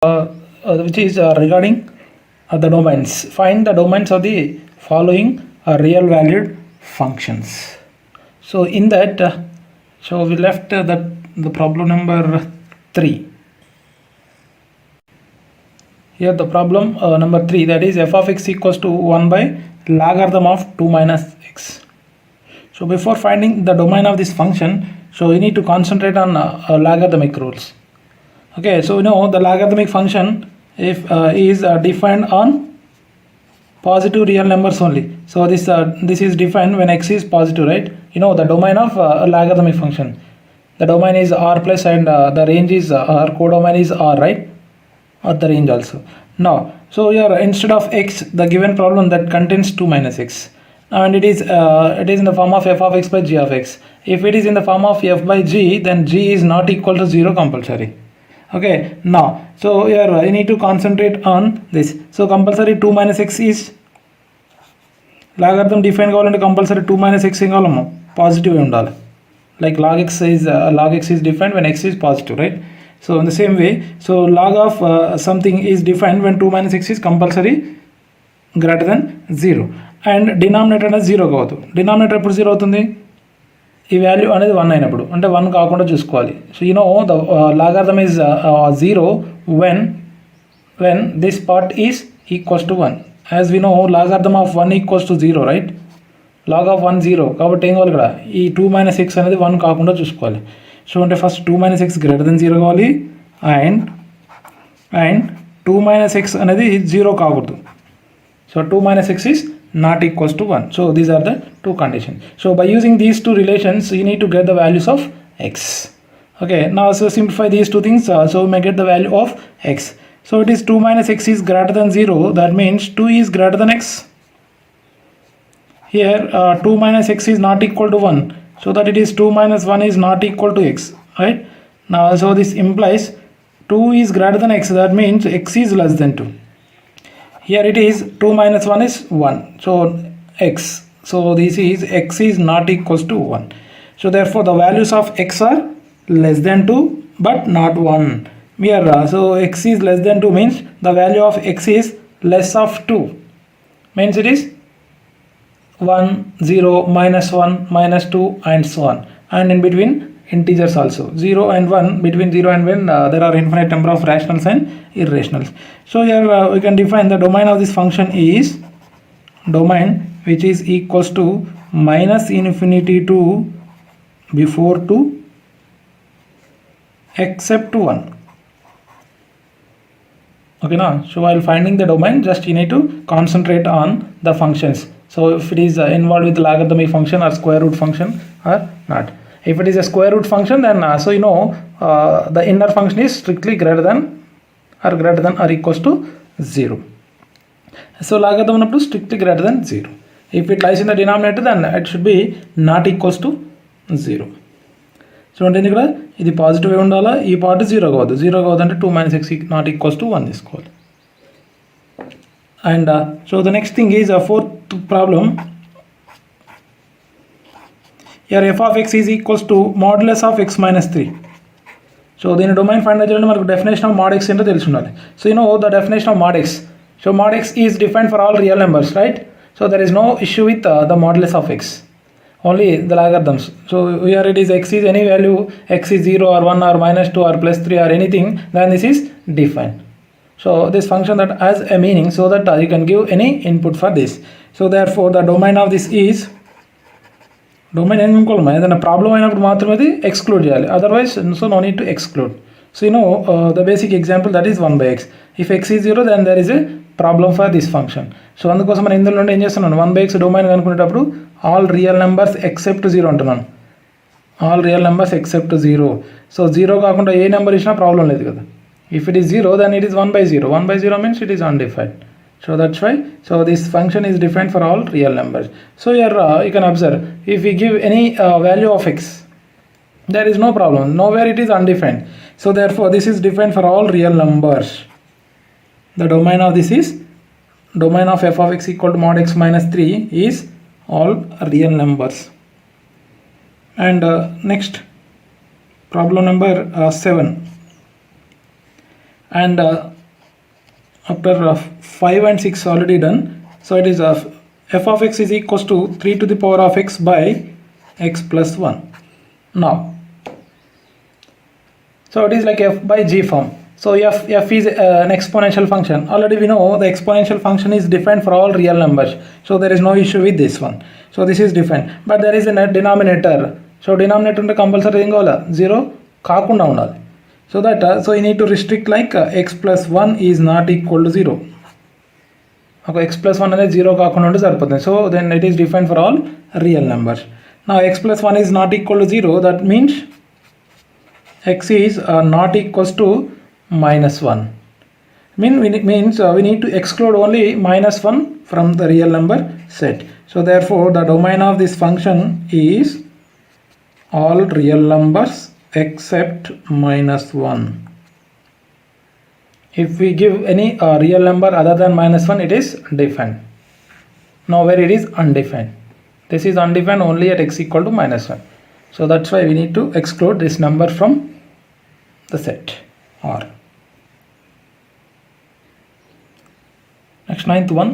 which is regarding the domains. Find the domains of the following real valued functions. So in that, so we left the problem number 3. Here the problem number 3, that is f of x equals to 1 by logarithm of 2 minus x. So before finding the domain of this function, so we need to concentrate on logarithmic rules. Okay, so we know the logarithmic function if is defined on positive real numbers only. So this is defined when x is positive, right? You know the domain of a logarithmic function. The domain is r plus and the range is r, codomain is r, right? Or the range also. Now, so here instead of x, the given problem that contains 2 minus x. And it is in the form of f of x by g of x. If it is in the form of f by g, then g is not equal to 0 compulsory. Okay, now so here I need to concentrate on this. So compulsory 2 minus x is logarithm defined kavalante compulsory 2 minus x em kavalamo positive undali, like log x is defined when x is positive, right? So in the same way, so log of something is defined when 2 minus x is compulsory greater than 0 and denominator అనేది 0 కావద్దు. Denominator ఎప్పుడు 0 అవుతుంది? ఈ value అనేది 1 అయినప్పుడు, అంటే 1 కాకుండా చూసుకోవాలి. So you know the logarithm is 0 when this part is equals to 1. As we know, logarithm of 1 equals to 0, right? Log of 1 0, కాబట్టి ఏం కావాలి ఇక్కడ? ఈ 2 minus x అనేది 1 కాకుండా చూసుకోవాలి. సో అంటే first 2 minus x greater than 0 కావాలి అండ్ 2 minus x అనేది 0 కాకూడదు. So 2 minus x is not equals to 1. So these are the two conditions. So by using these two relations, you need to get the values of x. Okay, now so simplify these two things. So we may get the value of x. So it is 2 minus x is greater than 0. That means 2 is greater than x. Here 2 minus x is not equal to 1. So that it is 2 minus 1 is not equal to x. Right? Now so this implies 2 is greater than x. That means x is less than 2. Here it is 2 minus 1 is 1. So x. So this is x is not equals to 1. So therefore the values of x are less than 2 but not 1. Here so x is less than 2 means the value of x is less of 2. Means it is 1, 0, minus 1, minus 2 and so on. And in between integers also 0 and 1. Between 0 and 1 there are infinite number of rationals and irrationals. So here we can define the domain of this function is domain which is equals to minus infinity to before 2 except 1. Okay, now so while finding the domain, just you need to concentrate on the functions. So if it is involved with logarithmic function or square root function or not. If it is a square root function, then so you know the inner function is strictly greater than or equals to 0. So logarithm up to strictly greater than 0. If it lies in the denominator, then it should be not equals to 0. So అంటే ఇక్కడ ఇది positive ఉండాలా, ఈ part 0 కావద్దు. 0 కావద్దంటే 2 minus x not equals to 1 తీసుకోవాలి. And so the next thing is a fourth problem. Here f of x is equals to modulus of x minus 3. So దీని domain find చేయాలంటే మనకు డెఫినేషన్ ఆఫ్ mod x ఏంటో తెలిసి ఉండాలి. So you know the definition of mod x. So mod x is defined for all real numbers, right? So there is no issue with the modulus of x. Only the logarithms. So here it is x is any value, x is 0 or 1 or minus 2 or plus 3 or anything, then this is defined. So this function that has a meaning so that you can give any input for this. So therefore the domain of this is domain ఏం అనుకోవాలి, ఏదైనా problem అయినప్పుడు మాత్రమే అది exclude చేయాలి, otherwise so no need to exclude. So you know the basic example that is 1 by x. If x is 0 then there is a problem for this function. So అందుకోసం మనం ఇందులో నుండి ఏం చేస్తున్నాను, 1 by x డొమైన్ కనుక్కునేటప్పుడు all real numbers except 0 అంటున్నాను. All real numbers except 0. So 0 కాకుండా ఏ నెంబర్ ఇచ్చినా ప్రాబ్లం లేదు కదా. If it is 0 then it is 1 by 0. 1 by 0 means it is undefined. So that's why so this function is defined for all real numbers. So here you can observe if we give any value of x, there is no problem, nowhere it is undefined. So therefore this is defined for all real numbers. The domain of this is domain of f of x equal to mod x minus 3 is all real numbers. And next problem number 7. and after 5 and 6 already done, so it is f of x is equals to 3 to the power of x by x plus 1. Now so it is like f by g form. So f is an exponential function. Already we know the exponential function is defined for all real numbers, so there is no issue with this one. So this is defined, but there is a denominator. So denominator unte compulsory em kavala 0 kaakunda undali, so that so you need to restrict like x plus 1 is not equal to 0. Okay, x plus 1 అనేది 0 కాకుండా ఉంటే సరిపోతుంది. So then it is defined for all real numbers. Now x plus 1 is not equal to 0, that means x is not equals to minus 1. Means we need to exclude only minus 1 from the real number set. So therefore the domain of this function is all real numbers except minus 1. If we give any real number other than minus 1, it is defined. Now where it is undefined, this is undefined only at x equal to minus 1. So that's why we need to exclude this number from the set R. Next, ninth one,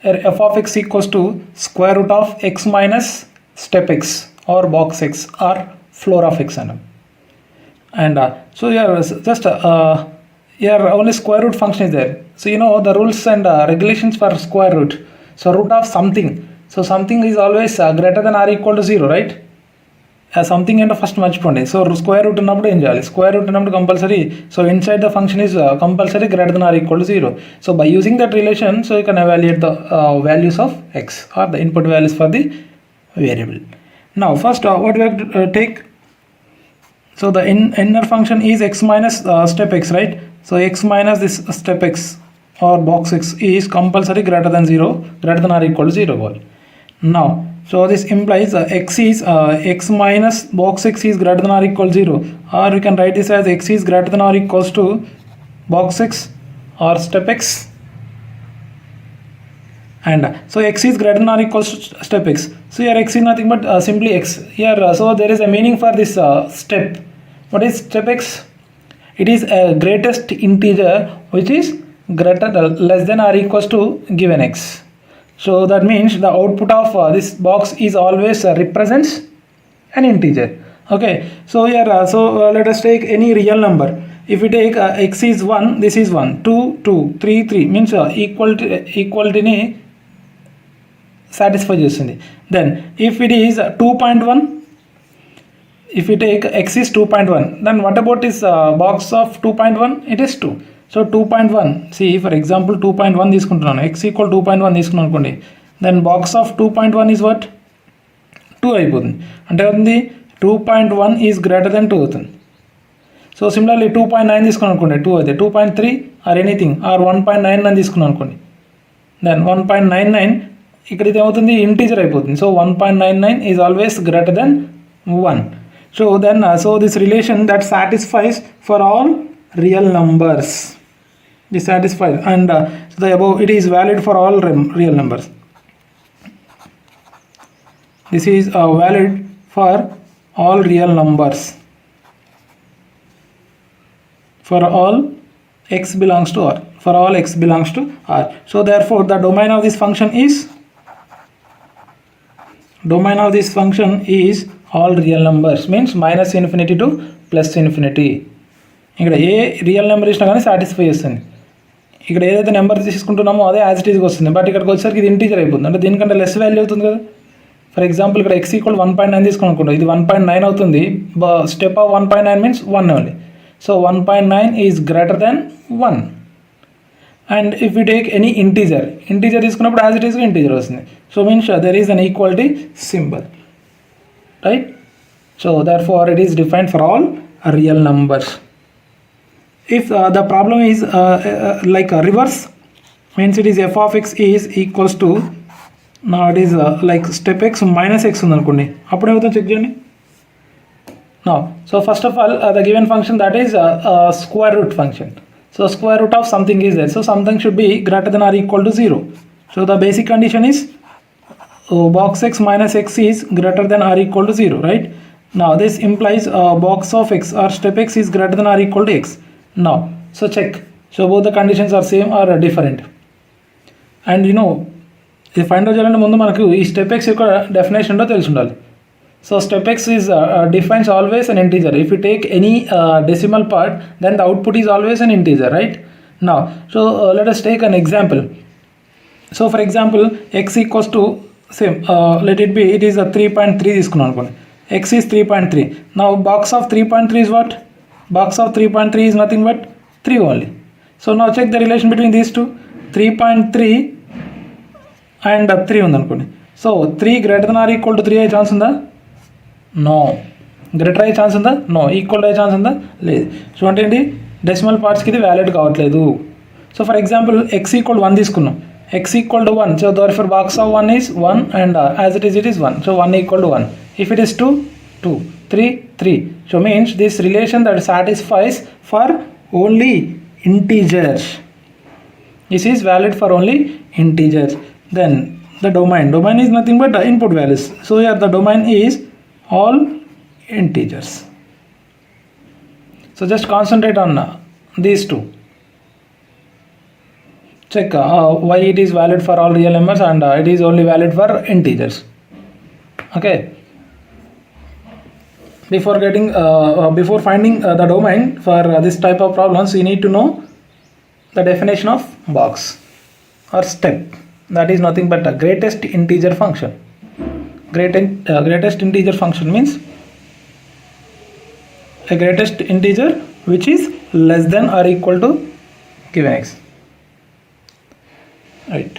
f of x equals to square root of x minus step x or box x or floor of x and so here just here only square root function is there. So you know the rules and regulations for square root. So root of something, so something is always greater than or equal to 0, right? Something and first మర్చిపోండి. So square root ఉన్నప్పుడు ఏం చేయాలి, square root ఉన్నప్పుడు compulsory, so inside the function is compulsory greater than or equal to 0. So by using that relation, so you can evaluate the values of x or the input values for the variable. Now first what we have to take, so the inner function is x minus step x, right? So x minus this step x or box x is compulsory greater than 0, greater than or equal to 0 wall. Now so this implies x is x minus box x is greater than or equal to 0, or we can write this as x is greater than or equals to box x or step x, and so x is greater than or equals to step x. So here x is nothing but simply x here. So there is a meaning for this step. What is step x? It is a greatest integer which is greater less than or equals to given x. So that means the output of this box is always represents an integer. Okay, so here let us take any real number. If we take x is 1, this is 1, 2 2 3 3 means equality ni satisfy చేస్తుంది. Then if it is 2.1, if we take x is 2.1, then what about this box of 2.1? It is 2. So 2.1, see for example 2.1 తీసుకుంటున్నాను, x equal 2.1 తీసుకున్నాను అనుకోండి, then box of 2.1 is what? 2 అయిపోతుంది. అంటే అవుతుంది 2.1 is greater than 2 అవుతుంది. So similarly 2.9 తీసుకున్నాను అనుకోండి, 2 అయితే 2.3 ఆర్ ఎనీథింగ్ ఆర్ 1.99 తీసుకున్నాను అనుకోండి, దెన్ 1.99 ఇక్కడ ఇది ఏమవుతుంది, ఇంటీజర్ అయిపోతుంది. So 1.99 is always greater than 1. So then so this relation that satisfies for all real numbers is satisfied, and so the above it is valid for all real numbers. This is valid for all real numbers, for all x belongs to R, for all x belongs to R. So therefore the domain of this function is all real numbers, means minus infinity to plus infinity. ఇక్కడ ఏ real number ఇచ్చినా కానీ satisfy చేస్తుంది. ఇక్కడ ఏదైతే number తీసుకుంటున్నామో అదే as it ఈస్గా వస్తుంది, but ఇక్కడికి వచ్చేసరికి ఇది ఇంటీజర్ అయిపోతుంది, అంటే దీనికంటే లెస్ వాల్యూ అవుతుంది కదా. ఫర్ ఎగ్జాంపుల్ ఇక్కడ x ఈక్వల్ 1.9 తీసుకుని అనుకుంటాం, ఇది 1.9 అవుతుంది. Step of 1.9 means 1 only. So 1.9 is greater than 1. And if you take any integer తీసుకున్నప్పుడు యాజ్ ఇట్ ఈస్గా ఇంటీజర్ వస్తుంది. So means there is inequality symbol, right? So therefore it is defined for all real numbers. If the problem is like a reverse, means it is f of x is equals to, now it is like step x minus x ఉంది అనుకోండి, అప్పుడు ఏమవుతుందో check చేయండి. Now so first of all the given function, that is square root function. So square root of something is there, so something should be greater than or equal to 0. So the basic condition is box x minus x is greater than or equal to 0, right? Now this implies box of x or step x is greater than or equal to x. Now So check. So both the conditions are same or different. And ఇది find out చేయాలంటే ముందు మనకు ఈ step X యొక్క definition ఏంటో తెలిసి ఉండాలి. So step x is defines always an integer. If you take any decimal part, then the output is always an integer, right? Now, so let us take an example. So for example, x equals to same, let it be, it is a 3.3 తీసుకున్నాం అనుకోండి. X is 3.3. Now box of 3.3 is what? Box of 3.3 is nothing but 3 only. So now check the relation between these two. 3.3 and 3 ఉందనుకోండి. So 3 greater than or equal to 3 అయ్యే chance ఉందా? No. Greater అయ్యే chance ఉందా? No. Equal అయ్యే chance ఉందా? లేదు. So అంటే ఏంటి, డెసిమల్ పార్ట్స్కి ఇది వ్యాలిడ్ కావట్లేదు. So for example x equal 1 తీసుకున్నాం. x equal to 1, so therefore box of 1 is 1 and as it is 1. So 1 equal to 1. If it is 2, 2, 3, 3. So means this relation that satisfies for only integers. This is valid for only integers. Then the domain is nothing but the input values. So here the domain is all integers. So just concentrate on these two. Check why it is valid for all real numbers and it is only valid for integers. Okay. Before finding the domain for this type of problems, you need to know the definition of box or step. That is nothing but a greatest integer function. Greatest integer function means a greatest integer which is less than or equal to given x. Right.